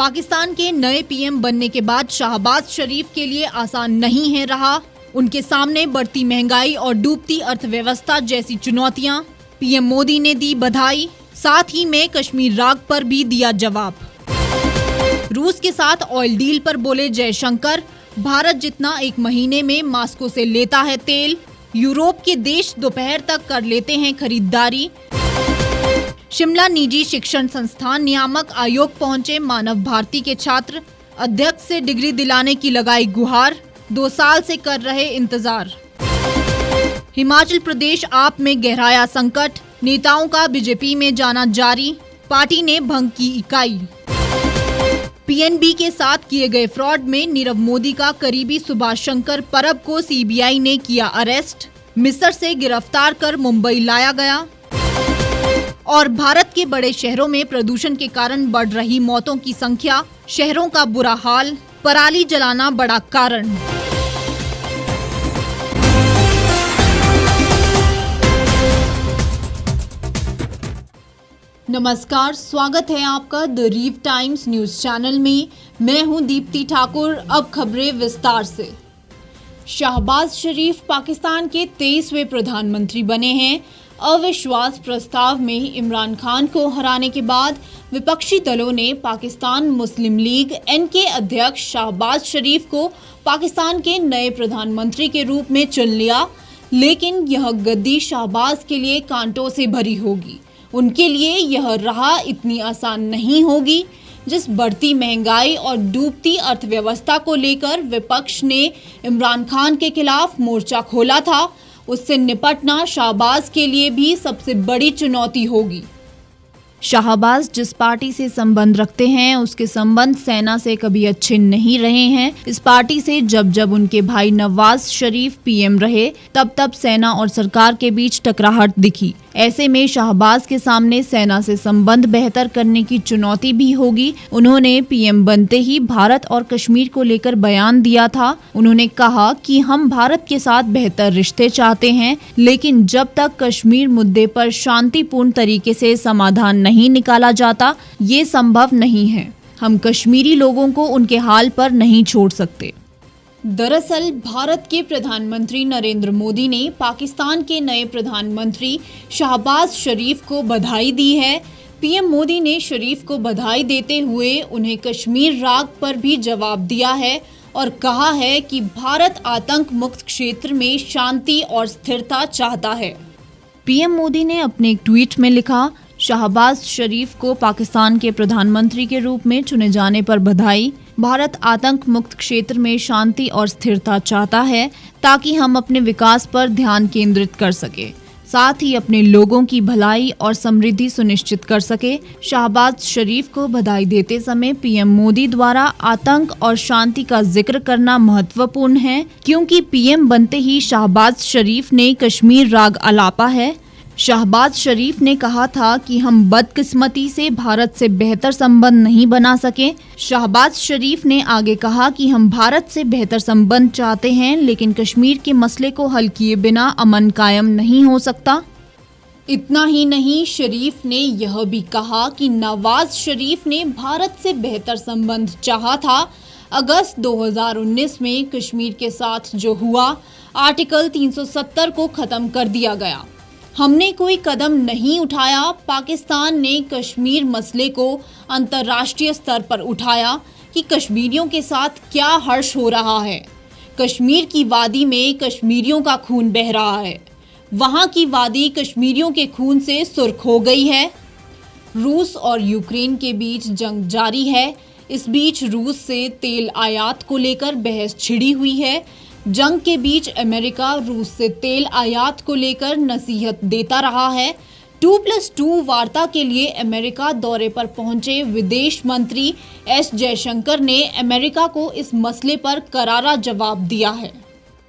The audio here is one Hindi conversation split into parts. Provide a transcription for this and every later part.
पाकिस्तान के नए पीएम बनने के बाद शहबाज शरीफ के लिए आसान नहीं है रहा। उनके सामने बढ़ती महंगाई और डूबती अर्थव्यवस्था जैसी चुनौतियां। पीएम मोदी ने दी बधाई, साथ ही में कश्मीर राग पर भी दिया जवाब। रूस के साथ ऑयल डील पर बोले जयशंकर, भारत जितना एक महीने में मास्को से लेता है तेल। यूरोप के देश दोपहर तक कर लेते हैं खरीदारी। शिमला निजी शिक्षण संस्थान नियामक आयोग पहुंचे मानव भारती के छात्र, अध्यक्ष से डिग्री दिलाने की लगाई गुहार, 2 साल से कर रहे इंतजार। हिमाचल प्रदेश आप में गहराया संकट, नेताओं का बीजेपी में जाना जारी, पार्टी ने भंग की इकाई। पीएनबी के साथ किए गए फ्रॉड में नीरव मोदी का करीबी सुभाष शंकर परब को सीबीआई ने किया अरेस्ट, मिस्र से गिरफ्तार कर मुंबई लाया गया। और भारत के बड़े शहरों में प्रदूषण के कारण बढ़ रही मौतों की संख्या, शहरों का बुरा हाल, पराली जलाना बड़ा कारण। नमस्कार, स्वागत है आपका द रीव टाइम्स न्यूज चैनल में। मैं हूं दीप्ति ठाकुर। अब खबरें विस्तार से। शहबाज शरीफ पाकिस्तान के 23वें प्रधानमंत्री बने हैं। अविश्वास प्रस्ताव में इमरान खान को हराने के बाद विपक्षी दलों ने पाकिस्तान मुस्लिम लीग (एन) के अध्यक्ष शहबाज शरीफ को पाकिस्तान के नए प्रधानमंत्री के रूप में चुन लिया। लेकिन यह गद्दी शहबाज के लिए कांटों से भरी होगी। उनके लिए यह राह इतनी आसान नहीं होगी। जिस बढ़ती महंगाई और डूबती अर्थव्यवस्था को लेकर विपक्ष ने इमरान खान के खिलाफ मोर्चा खोला था, उससे निपटना शहबाज के लिए भी सबसे बड़ी चुनौती होगी। शहबाज जिस पार्टी से संबंध रखते हैं, उसके संबंध सेना से कभी अच्छे नहीं रहे हैं। इस पार्टी से जब उनके भाई नवाज शरीफ पीएम रहे, तब सेना और सरकार के बीच टकराहट दिखी। ऐसे में शहबाज के सामने सेना से संबंध बेहतर करने की चुनौती भी होगी। उन्होंने पीएम बनते ही भारत और कश्मीर को लेकर बयान दिया था। उन्होंने कहा कि हम भारत के साथ बेहतर रिश्ते चाहते हैं, लेकिन जब तक कश्मीर मुद्दे पर शांतिपूर्ण तरीके से समाधान नहीं निकाला जाता, ये संभव नहीं है। हम कश्मीरी लोगों को उनके हाल पर नहीं छोड़ सकते। दरअसल भारत के प्रधानमंत्री नरेंद्र मोदी ने पाकिस्तान के नए प्रधानमंत्री शहबाज शरीफ को बधाई दी है। पीएम मोदी ने शरीफ को बधाई देते हुए उन्हें कश्मीर राग पर भी जवाब दिया है और कहा है कि भारत आतंक मुक्त क्षेत्र में शांति और स्थिरता चाहता है। पीएम मोदी ने अपने एक ट्वीट में लिखा, शहबाज शरीफ को पाकिस्तान के प्रधानमंत्री के रूप में चुने जाने पर बधाई। भारत आतंक मुक्त क्षेत्र में शांति और स्थिरता चाहता है ताकि हम अपने विकास पर ध्यान केंद्रित कर सके, साथ ही अपने लोगों की भलाई और समृद्धि सुनिश्चित कर सके। शहबाज शरीफ को बधाई देते समय पीएम मोदी द्वारा आतंक और शांति का जिक्र करना महत्वपूर्ण है, क्योंकि पीएम बनते ही शहबाज शरीफ ने कश्मीर राग आलापा है। शहबाज शरीफ ने कहा था कि हम बदकिस्मती से भारत से बेहतर संबंध नहीं बना सके। शहबाज शरीफ ने आगे कहा कि हम भारत से बेहतर संबंध चाहते हैं, लेकिन कश्मीर के मसले को हल किए बिना अमन कायम नहीं हो सकता। इतना ही नहीं, शरीफ ने यह भी कहा कि नवाज शरीफ ने भारत से बेहतर संबंध चाहा था। अगस्त 2019 में कश्मीर के साथ जो हुआ, आर्टिकल 370 को खत्म कर दिया गया। हमने कोई कदम नहीं उठाया। पाकिस्तान ने कश्मीर मसले को अंतर्राष्ट्रीय स्तर पर उठाया कि कश्मीरियों के साथ क्या हर्ष हो रहा है। कश्मीर की वादी में कश्मीरियों का खून बह रहा है। वहाँ की वादी कश्मीरियों के खून से सुर्ख हो गई है। रूस और यूक्रेन के बीच जंग जारी है। इस बीच रूस से तेल आयात को लेकर बहस छिड़ी हुई है। जंग के बीच अमेरिका रूस से तेल आयात को लेकर नसीहत देता रहा है। 2+2 वार्ता के लिए अमेरिका दौरे पर पहुंचे विदेश मंत्री एस जयशंकर ने अमेरिका को इस मसले पर करारा जवाब दिया है।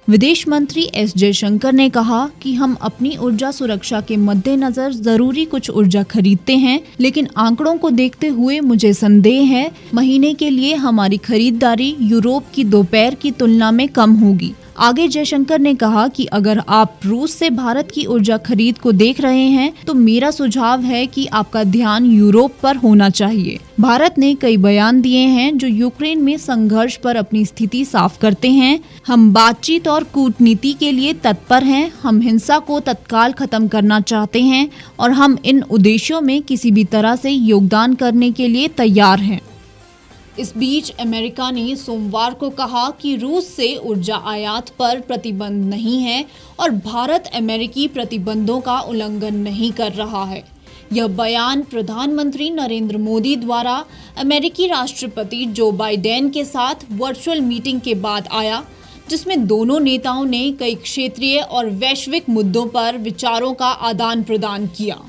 विदेश मंत्री एस जयशंकर ने कहा कि हम अपनी ऊर्जा सुरक्षा के मद्देनजर जरूरी कुछ ऊर्जा खरीदते हैं, लेकिन आंकड़ों को देखते हुए मुझे संदेह है, महीने के लिए हमारी खरीदारी यूरोप की दोपहर की तुलना में कम होगी। आगे जयशंकर ने कहा कि अगर आप रूस से भारत की ऊर्जा खरीद को देख रहे हैं तो मेरा सुझाव है कि आपका ध्यान यूरोप पर होना चाहिए। भारत ने कई बयान दिए हैं जो यूक्रेन में संघर्ष पर अपनी स्थिति साफ करते हैं। हम बातचीत और कूटनीति के लिए तत्पर हैं। हम हिंसा को तत्काल खत्म करना चाहते हैं और हम इन उद्देश्यों में किसी भी तरह से योगदान करने के लिए तैयार हैं। इस बीच अमेरिका ने सोमवार को कहा कि रूस से ऊर्जा आयात पर प्रतिबंध नहीं है और भारत अमेरिकी प्रतिबंधों का उल्लंघन नहीं कर रहा है। यह बयान प्रधानमंत्री नरेंद्र मोदी द्वारा अमेरिकी राष्ट्रपति जो बाइडेन के साथ वर्चुअल मीटिंग के बाद आया, जिसमें दोनों नेताओं ने कई क्षेत्रीय और वैश्विक मुद्दों पर विचारों का आदान प्रदान किया।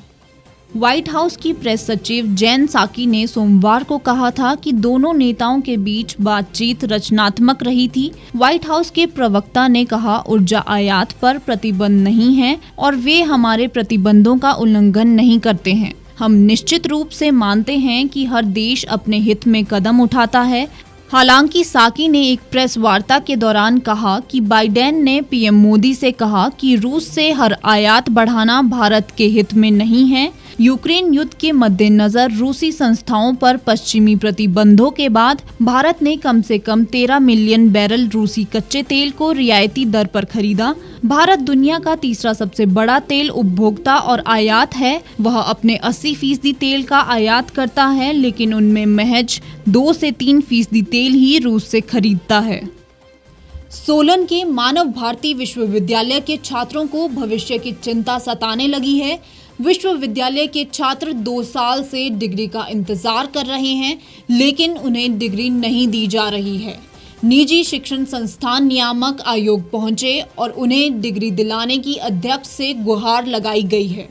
व्हाइट हाउस की प्रेस सचिव जेन साकी ने सोमवार को कहा था कि दोनों नेताओं के बीच बातचीत रचनात्मक रही थी। व्हाइट हाउस के प्रवक्ता ने कहा, ऊर्जा आयात पर प्रतिबंध नहीं है और वे हमारे प्रतिबंधों का उल्लंघन नहीं करते हैं। हम निश्चित रूप से मानते हैं कि हर देश अपने हित में कदम उठाता है। हालांकि साकी ने एक प्रेस वार्ता के दौरान कहा कि बाइडेन ने पीएम मोदी से कहा कि रूस से हर आयात बढ़ाना भारत के हित में नहीं है। यूक्रेन युद्ध के मद्देनजर रूसी संस्थाओं पर पश्चिमी प्रतिबंधों के बाद भारत ने कम से कम 13 मिलियन बैरल रूसी कच्चे तेल को रियायती दर पर खरीदा। भारत दुनिया का तीसरा सबसे बड़ा तेल उपभोक्ता और आयात है। वह अपने 80% तेल का आयात करता है, लेकिन उनमें महज 2 से 3% तेल ही रूस से खरीदता है। सोलन के मानव भारती विश्वविद्यालय के छात्रों को भविष्य की चिंता सताने लगी है। विश्वविद्यालय के छात्र 2 साल से डिग्री का इंतजार कर रहे हैं, लेकिन उन्हें डिग्री नहीं दी जा रही है। निजी शिक्षण संस्थान नियामक आयोग पहुंचे और उन्हें डिग्री दिलाने की अध्यक्ष से गुहार लगाई गई है।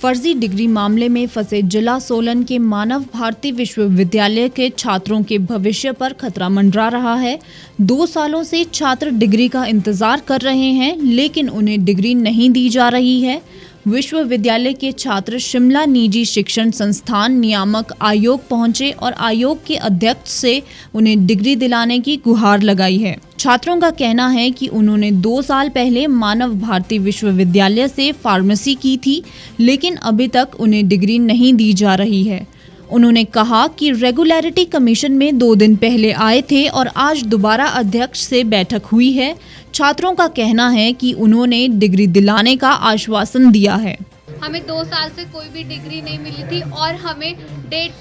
फर्जी डिग्री मामले में फंसे जिला सोलन के मानव भारती विश्वविद्यालय के छात्रों के भविष्य पर खतरा मंडरा रहा है। 2 सालों से छात्र डिग्री का इंतजार कर रहे हैं, लेकिन उन्हें डिग्री नहीं दी जा रही है। विश्वविद्यालय के छात्र शिमला निजी शिक्षण संस्थान नियामक आयोग पहुंचे और आयोग के अध्यक्ष से उन्हें डिग्री दिलाने की गुहार लगाई है। छात्रों का कहना है कि उन्होंने 2 साल पहले मानव भारती विश्वविद्यालय से फार्मेसी की थी, लेकिन अभी तक उन्हें डिग्री नहीं दी जा रही है। उन्होंने कहा कि रेगुलरिटी कमीशन में 2 दिन पहले आए थे और आज दोबारा अध्यक्ष से बैठक हुई है। छात्रों का कहना है कि उन्होंने डिग्री दिलाने का आश्वासन दिया है। हमें 2 साल से कोई भी डिग्री नहीं मिली थी और हमें डेट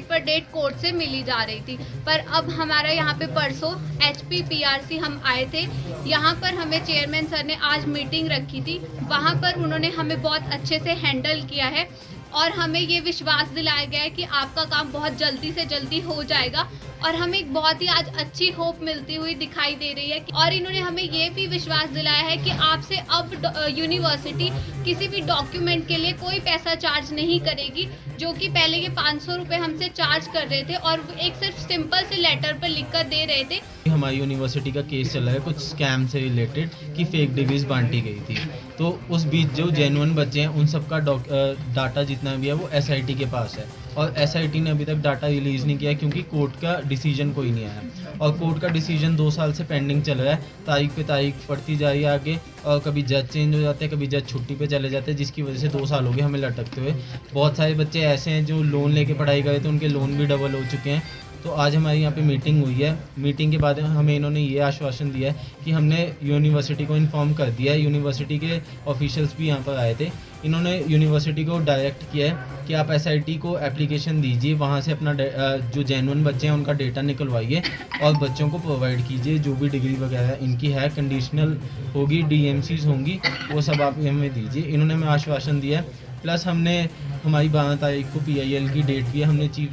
पर डेट कोर्ट से मिली जा रही थी, पर अब हमारा यहाँ पे परसों HPPRC हम आए थे। यहाँ पर हमें चेयरमैन सर ने आज मीटिंग रखी थी। वहाँ पर उन्होंने हमें बहुत अच्छे से हैंडल किया है और हमें ये विश्वास दिलाया गया है कि आपका काम बहुत जल्दी से जल्दी हो जाएगा और हमें एक बहुत ही आज अच्छी होप मिलती हुई दिखाई दे रही है। और इन्होंने हमें ये भी विश्वास दिलाया है कि आपसे अब यूनिवर्सिटी किसी भी डॉक्यूमेंट के लिए कोई पैसा चार्ज नहीं करेगी, जो कि पहले ये 500 रुपये हमसे चार्ज कर रहे थे और एक सिर्फ सिंपल से लेटर पर लिख कर दे रहे थे। हमारी यूनिवर्सिटी का केस चला है कुछ स्कैम से रिलेटेड कि फेक डिग्रीज बांटी गई थी, तो उस बीच जो जेन्युइन बच्चे हैं उन सबका डाटा जितना भी है वो SIT के पास है और SIT ने अभी तक डाटा रिलीज़ नहीं किया क्योंकि कोर्ट का डिसीजन कोई नहीं आया और कोर्ट का डिसीजन 2 साल से पेंडिंग चल रहा है। तारीख पे तारीख पड़ती जा रही है आगे और कभी जज चेंज हो जाते हैं, कभी जज छुट्टी पे चले जाते हैं, जिसकी वजह से 2 साल हो गए हमें लटकते हुए। बहुत सारे बच्चे ऐसे हैं जो लोन लेके पढ़ाई करे थे, उनके लोन भी डबल हो चुके हैं। तो आज हमारी यहाँ पे मीटिंग हुई है। मीटिंग के बाद हमें इन्होंने ये आश्वासन दिया है कि हमने यूनिवर्सिटी को इन्फॉर्म कर दिया है। यूनिवर्सिटी के ऑफिशियल्स भी यहाँ पर आए थे। इन्होंने यूनिवर्सिटी को डायरेक्ट किया है कि आप SIT को एप्लीकेशन दीजिए, वहाँ से अपना जो जेन्युइन बच्चे हैं उनका डेटा निकलवाइए और बच्चों को प्रोवाइड कीजिए। जो भी डिग्री वगैरह इनकी है कंडीशनल होगी, DMCs होंगी, वो सब आप हमें दीजिए। इन्होंने हमें आश्वासन दिया है। प्लस हमने हमारी 12 तारीख को PIL की डेट भी है। हमने चीफ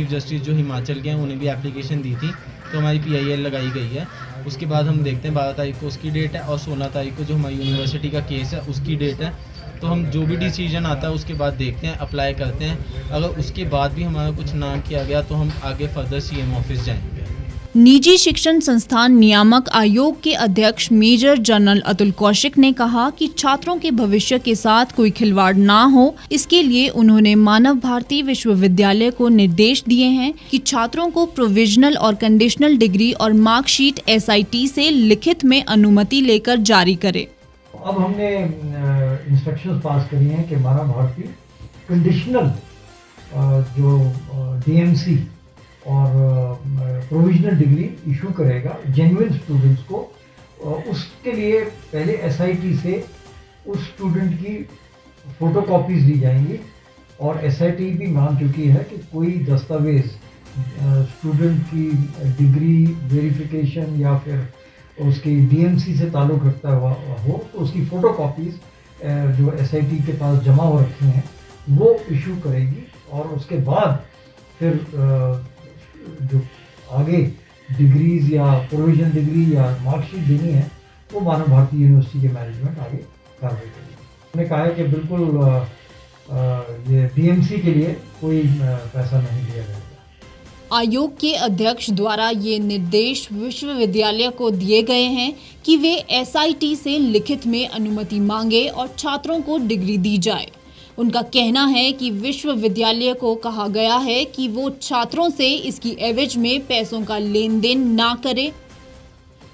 जस्टिस जो हिमाचल के हैं उन्हें भी एप्लीकेशन दी थी, तो हमारी PIL लगाई गई है। उसके बाद हम देखते हैं 12 तारीख को उसकी डेट है और 16 तारीख को जो हमारी यूनिवर्सिटी का केस है उसकी डेट है। तो हम जो भी डिसीजन आता है उसके बाद देखते हैं, अप्लाई करते हैं। अगर उसके बाद भी हमारा कुछ ना किया गया तो हम आगे फर्दर CM ऑफिस जाएंगे। निजी शिक्षण संस्थान नियामक आयोग के अध्यक्ष मेजर जनरल अतुल कौशिक ने कहा कि छात्रों के भविष्य के साथ कोई खिलवाड़ ना हो, इसके लिए उन्होंने मानव भारती विश्वविद्यालय को निर्देश दिए हैं कि छात्रों को प्रोविजनल और कंडीशनल डिग्री और मार्कशीट SIT से लिखित में अनुमति लेकर जारी करे। अब हमने इंस्ट्रक्शंस पास करी हैं कि मानव भारती कंडीशनल जो DMC और प्रोविजनल डिग्री इशू करेगा जेन्युइन स्टूडेंट्स को। उसके लिए पहले SIT से उस स्टूडेंट की फ़ोटोकॉपीज़ दी जाएंगी और SIT भी मान चुकी है कि कोई दस्तावेज़ स्टूडेंट की डिग्री वेरिफिकेशन या फिर उसकी DMC से ताल्लुक़ रखता हुआ हो तो उसकी फ़ोटोकॉपीज़ जो SIT के पास जमा हो रखी हैं वो इशू करेगी और उसके बाद फिर जो आगे डिग्रीज या प्रोविजन डिग्री या मार्कशीट देनी है वो मानव भारती यूनिवर्सिटी के मैनेजमेंट आगे कार्रवाई करेगी। उन्होंने कहा है कि बिल्कुल ये DMC के लिए कोई पैसा नहीं दिया जाएगा। आयोग के अध्यक्ष द्वारा ये निर्देश विश्वविद्यालय को दिए गए हैं कि वे SIT से लिखित में अनुमति मांगे और छात्रों को डिग्री दी जाए। उनका कहना है कि विश्वविद्यालय को कहा गया है कि वो छात्रों से इसकी एवज में पैसों का लेन देन ना करे।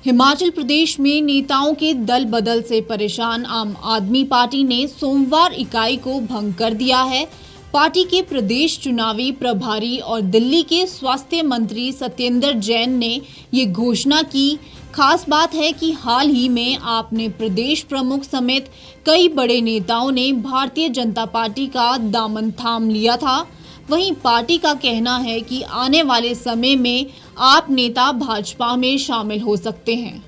हिमाचल प्रदेश में नेताओं के दल बदल से परेशान आम आदमी पार्टी ने सोमवार इकाई को भंग कर दिया है। पार्टी के प्रदेश चुनावी प्रभारी और दिल्ली के स्वास्थ्य मंत्री सत्येंद्र जैन ने ये घोषणा की। खास बात है कि हाल ही में आपने प्रदेश प्रमुख समेत कई बड़े नेताओं ने भारतीय जनता पार्टी का दामन थाम लिया था। वहीं पार्टी का कहना है कि आने वाले समय में आप नेता भाजपा में शामिल हो सकते हैं।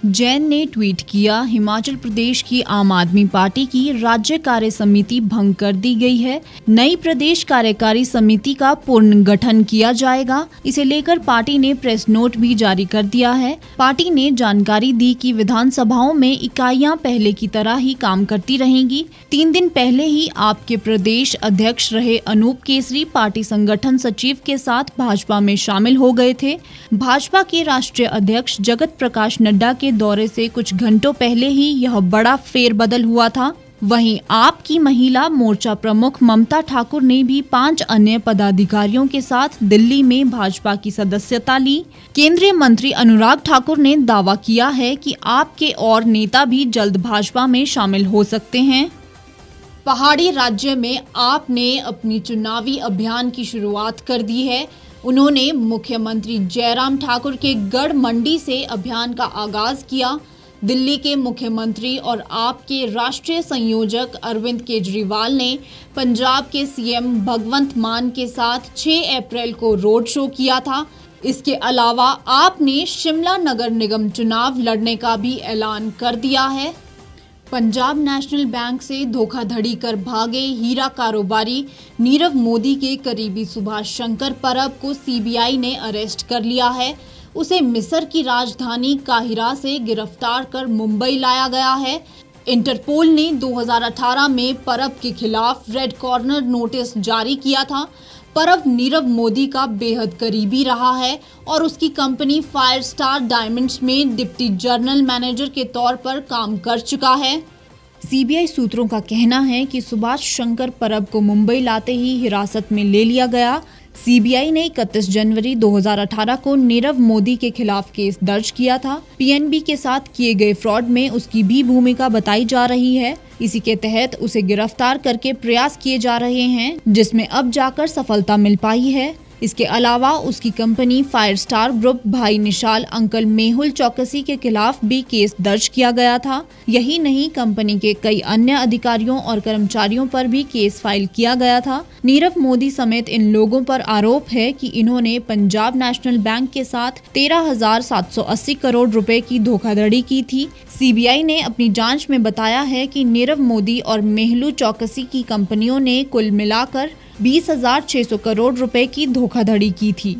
जैन ने ट्वीट किया, हिमाचल प्रदेश की आम आदमी पार्टी की राज्य कार्य समिति भंग कर दी गई है। नई प्रदेश कार्यकारी समिति का पुनर्गठन किया जाएगा। इसे लेकर पार्टी ने प्रेस नोट भी जारी कर दिया है। पार्टी ने जानकारी दी कि विधानसभाओं में इकाइयां पहले की तरह ही काम करती रहेंगी। 3 दिन पहले ही आपके प्रदेश अध्यक्ष रहे अनूप केसरी पार्टी संगठन सचिव के साथ भाजपा में शामिल हो गए थे। भाजपा के राष्ट्रीय अध्यक्ष जगत प्रकाश नड्डा के दौरे से कुछ घंटों पहले ही यह बड़ा फेरबदल हुआ था। वहीं आपकी महिला मोर्चा प्रमुख ममता ठाकुर ने भी 5 अन्य पदाधिकारियों के साथ दिल्ली में भाजपा की सदस्यता ली। केंद्रीय मंत्री अनुराग ठाकुर ने दावा किया है कि आपके और नेता भी जल्द भाजपा में शामिल हो सकते हैं। पहाड़ी राज्य में आपने अपनी चुनावी अभियान की शुरुआत कर दी है। उन्होंने मुख्यमंत्री जयराम ठाकुर के गढ़ मंडी से अभियान का आगाज किया। दिल्ली के मुख्यमंत्री और आपके राष्ट्रीय संयोजक अरविंद केजरीवाल ने पंजाब के CM भगवंत मान के साथ 6 अप्रैल को रोड शो किया था। इसके अलावा आपने शिमला नगर निगम चुनाव लड़ने का भी ऐलान कर दिया है। पंजाब नेशनल बैंक से धोखाधड़ी कर भागे हीरा कारोबारी नीरव मोदी के करीबी सुभाष शंकर परब को CBI ने अरेस्ट कर लिया है। उसे मिस्र की राजधानी काहिरा से गिरफ्तार कर मुंबई लाया गया है। इंटरपोल ने 2018 में परब के खिलाफ रेड कॉर्नर नोटिस जारी किया था। परब नीरव मोदी का बेहद करीबी रहा है और उसकी कंपनी फायर स्टार डायमंड्स में डिप्टी जनरल मैनेजर के तौर पर काम कर चुका है। CBI सूत्रों का कहना है कि सुभाष शंकर परब को मुंबई लाते ही हिरासत में ले लिया गया। CBI ने 31 जनवरी 2018 को नीरव मोदी के खिलाफ केस दर्ज किया था। PNB के साथ किए गए फ्रॉड में उसकी भी भूमिका बताई जा रही है। इसी के तहत उसे गिरफ्तार करके प्रयास किए जा रहे हैं, जिसमें अब जाकर सफलता मिल पाई है। इसके अलावा उसकी कंपनी फायर स्टार ग्रुप भाई निशाल अंकल मेहुल चौकसी के खिलाफ भी केस दर्ज किया गया था। यही नहीं, कंपनी के कई अन्य अधिकारियों और कर्मचारियों पर भी केस फाइल किया गया था। नीरव मोदी समेत इन लोगों पर आरोप है कि इन्होंने पंजाब नेशनल बैंक के साथ 13,780 करोड़ रुपए की धोखाधड़ी की थी। CBI ने अपनी जांच में बताया है कि नीरव मोदी और मेहुल चौकसी की कंपनियों ने कुल मिलाकर 20,600 करोड़ रुपए की धोखाधड़ी की थी।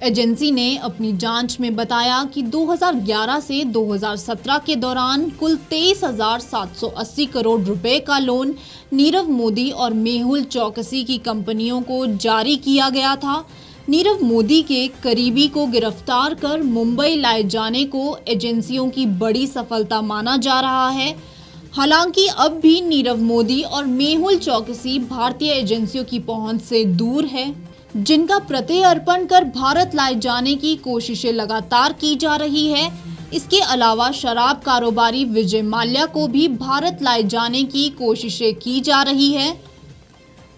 एजेंसी ने अपनी जांच में बताया कि 2011 से 2017 के दौरान कुल 23,780 करोड़ रुपए का लोन नीरव मोदी और मेहुल चौकसी की कंपनियों को जारी किया गया था। नीरव मोदी के करीबी को गिरफ्तार कर मुंबई लाए जाने को एजेंसियों की बड़ी सफलता माना जा रहा है। हालांकि अब भी नीरव मोदी और मेहुल चौकसी भारतीय एजेंसियों की पहुंच से दूर है, जिनका प्रत्यर्पण कर भारत लाए जाने की कोशिशें लगातार की जा रही है। इसके अलावा शराब कारोबारी विजय माल्या को भी भारत लाए जाने की कोशिशें की जा रही है।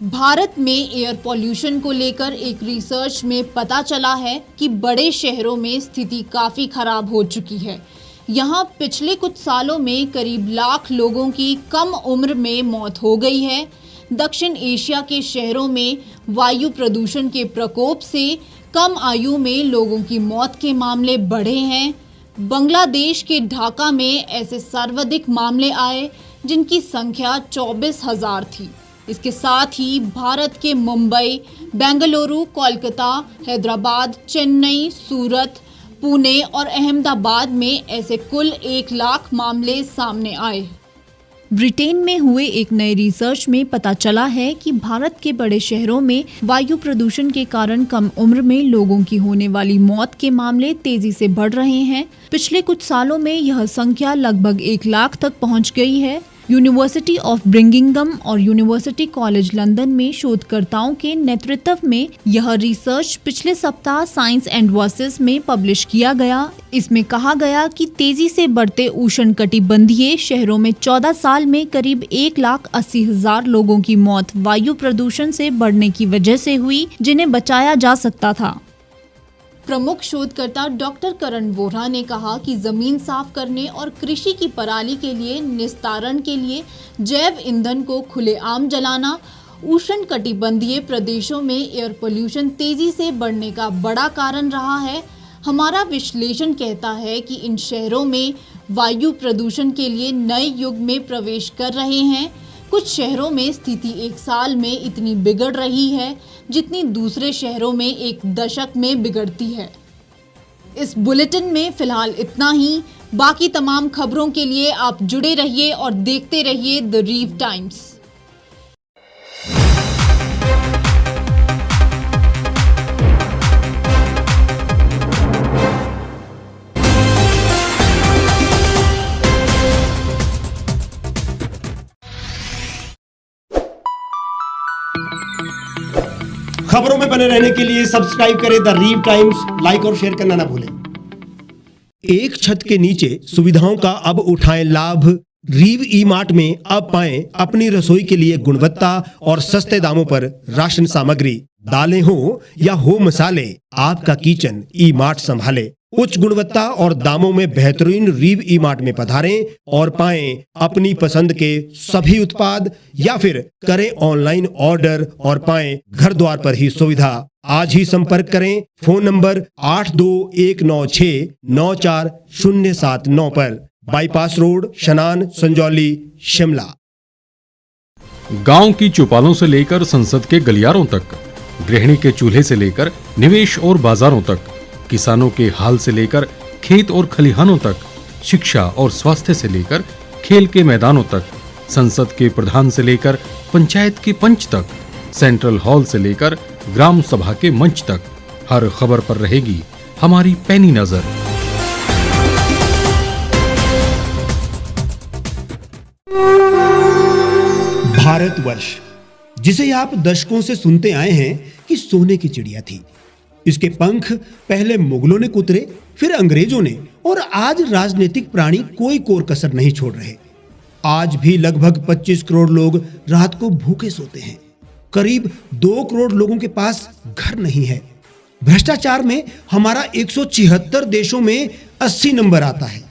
भारत में एयर पॉल्यूशन को लेकर एक रिसर्च में पता चला है कि बड़े शहरों में स्थिति काफ़ी खराब हो चुकी है। यहाँ पिछले कुछ सालों में करीब 1 लाख लोगों की कम उम्र में मौत हो गई है। दक्षिण एशिया के शहरों में वायु प्रदूषण के प्रकोप से कम आयु में लोगों की मौत के मामले बढ़े हैं। बांग्लादेश के ढाका में ऐसे सर्वाधिक मामले आए जिनकी संख्या 24,000 थी। इसके साथ ही भारत के मुंबई, बेंगलुरु, कोलकाता, हैदराबाद, चेन्नई, सूरत, पुणे और अहमदाबाद में ऐसे कुल 1 लाख मामले सामने आए। ब्रिटेन में हुए एक नए रिसर्च में पता चला है कि भारत के बड़े शहरों में वायु प्रदूषण के कारण कम उम्र में लोगों की होने वाली मौत के मामले तेजी से बढ़ रहे हैं। पिछले कुछ सालों में यह संख्या लगभग 1 लाख तक पहुंच गई है। यूनिवर्सिटी ऑफ ब्रिंगिंगम और यूनिवर्सिटी कॉलेज लंदन में शोधकर्ताओं के नेतृत्व में यह रिसर्च पिछले सप्ताह साइंस एडवांसेस में पब्लिश किया गया। इसमें कहा गया कि तेजी से बढ़ते उष्णकटिबंधीय शहरों में 14 साल में करीब 1,80,000 लोगों की मौत वायु प्रदूषण से बढ़ने की वजह से हुई, जिन्हें बचाया जा सकता था। प्रमुख शोधकर्ता डॉक्टर करण वोरा ने कहा कि जमीन साफ करने और कृषि की पराली के लिए निस्तारण के लिए जैव ईंधन को खुलेआम जलाना उष्णकटिबंधीय प्रदेशों में एयर पोल्यूशन तेजी से बढ़ने का बड़ा कारण रहा है। हमारा विश्लेषण कहता है कि इन शहरों में वायु प्रदूषण के लिए नए युग में प्रवेश कर रहे हैं। कुछ शहरों में स्थिति 1 साल में इतनी बिगड़ रही है जितनी दूसरे शहरों में 1 दशक में बिगड़ती है। इस बुलेटिन में फिलहाल इतना ही। बाकी तमाम खबरों के लिए आप जुड़े रहिए और देखते रहिए द रीव टाइम्स। खबरों में बने रहने के लिए सब्सक्राइब करें द रीव टाइम्स, लाइक और शेयर करना ना भूलें। एक छत के नीचे सुविधाओं का अब उठाएं लाभ। रीव ई मार्ट में अब पाएं अपनी रसोई के लिए गुणवत्ता और सस्ते दामों पर राशन सामग्री। दालें हो या हो मसाले, आपका किचन ई मार्ट संभाले। उच्च गुणवत्ता और दामों में बेहतरीन रीव ई मार्ट में पधारें और पाएं अपनी पसंद के सभी उत्पाद, या फिर करें ऑनलाइन ऑर्डर और पाएं घर द्वार पर ही सुविधा। आज ही संपर्क करें फोन नंबर 8219694079 पर, बाईपास रोड, शनान, संजौली, शिमला। गांव की चौपालों से लेकर संसद के गलियारों तक, गृहिणी के चूल्हे से लेकर निवेश और बाजारों तक, किसानों के हाल से लेकर खेत और खलिहानों तक, शिक्षा और स्वास्थ्य से लेकर खेल के मैदानों तक, संसद के प्रधान से लेकर पंचायत के पंच तक, सेंट्रल हॉल से लेकर ग्राम सभा के मंच तक, हर खबर पर रहेगी हमारी पैनी नजर। भारतवर्ष, जिसे आप दशकों से सुनते आए हैं कि सोने की चिड़िया थी। इसके पंख पहले मुगलों ने कुतरे, फिर अंग्रेजों ने, और आज राजनीतिक प्राणी कोई कोर कसर नहीं छोड़ रहे। आज भी लगभग 25 करोड़ लोग रात को भूखे सोते हैं। करीब 2 करोड़ लोगों के पास घर नहीं है। भ्रष्टाचार में हमारा 176 देशों में 80 नंबर आता है।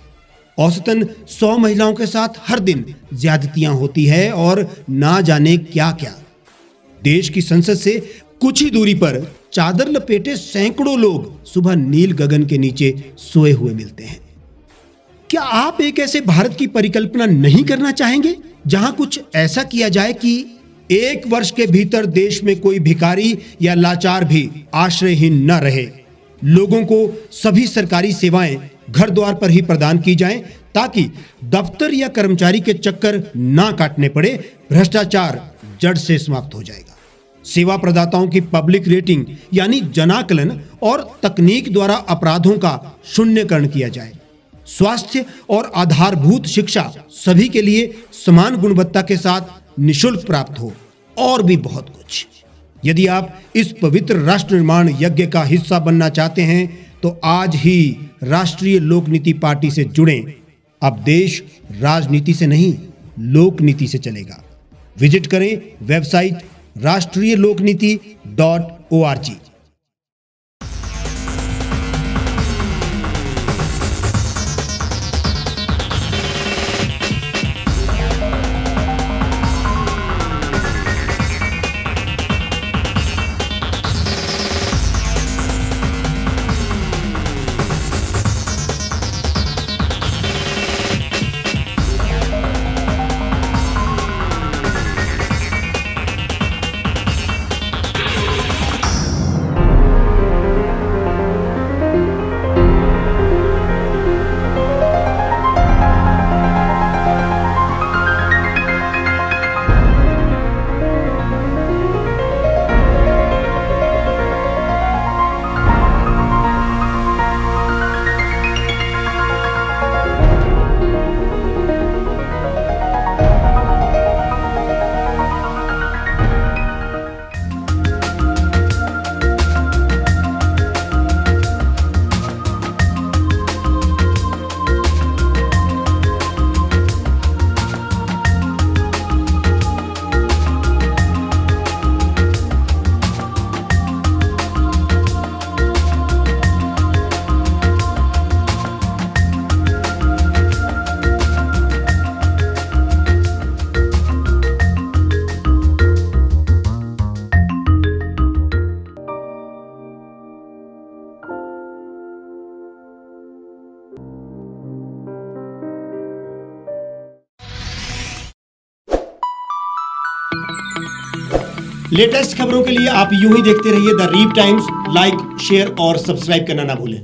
औसतन 100 महिलाओं के साथ हर दिन ज्यादतियां होती है और ना जाने क्या क्या। देश की संसद से कुछ ही दूरी पर चादर लपेटे सैकड़ों लोग सुबह नील गगन के नीचे सोए हुए मिलते हैं। क्या आप एक ऐसे भारत की परिकल्पना नहीं करना चाहेंगे जहां कुछ ऐसा किया जाए कि 1 वर्ष के भीतर देश में कोई भिखारी या लाचार भी आश्रयहीन न रहे? लोगों को सभी सरकारी सेवाएं घर द्वार पर ही प्रदान की जाएं, ताकि दफ्तर या कर्मचारी के चक्कर ना काटने पड़े। भ्रष्टाचार जड़ से समाप्त हो जाएगा। सेवा प्रदाताओं की पब्लिक रेटिंग यानी जनाकलन और तकनीक द्वारा अपराधों का शून्यकरण किया जाए। स्वास्थ्य और आधारभूत शिक्षा सभी के लिए समान गुणवत्ता के साथ निशुल्क प्राप्त हो और भी बहुत कुछ। यदि आप इस पवित्र राष्ट्र निर्माण यज्ञ का हिस्सा बनना चाहते हैं तो आज ही राष्ट्रीय लोक नीति पार्टी से जुड़ें। अब देश राजनीति से नहीं, लोक नीति से चलेगा। विजिट करें वेबसाइट rashtriyalokniti.org। लेटेस्ट खबरों के लिए आप यूं ही देखते रहिए द रीव टाइम्स। लाइक, शेयर और सब्सक्राइब करना ना भूलें।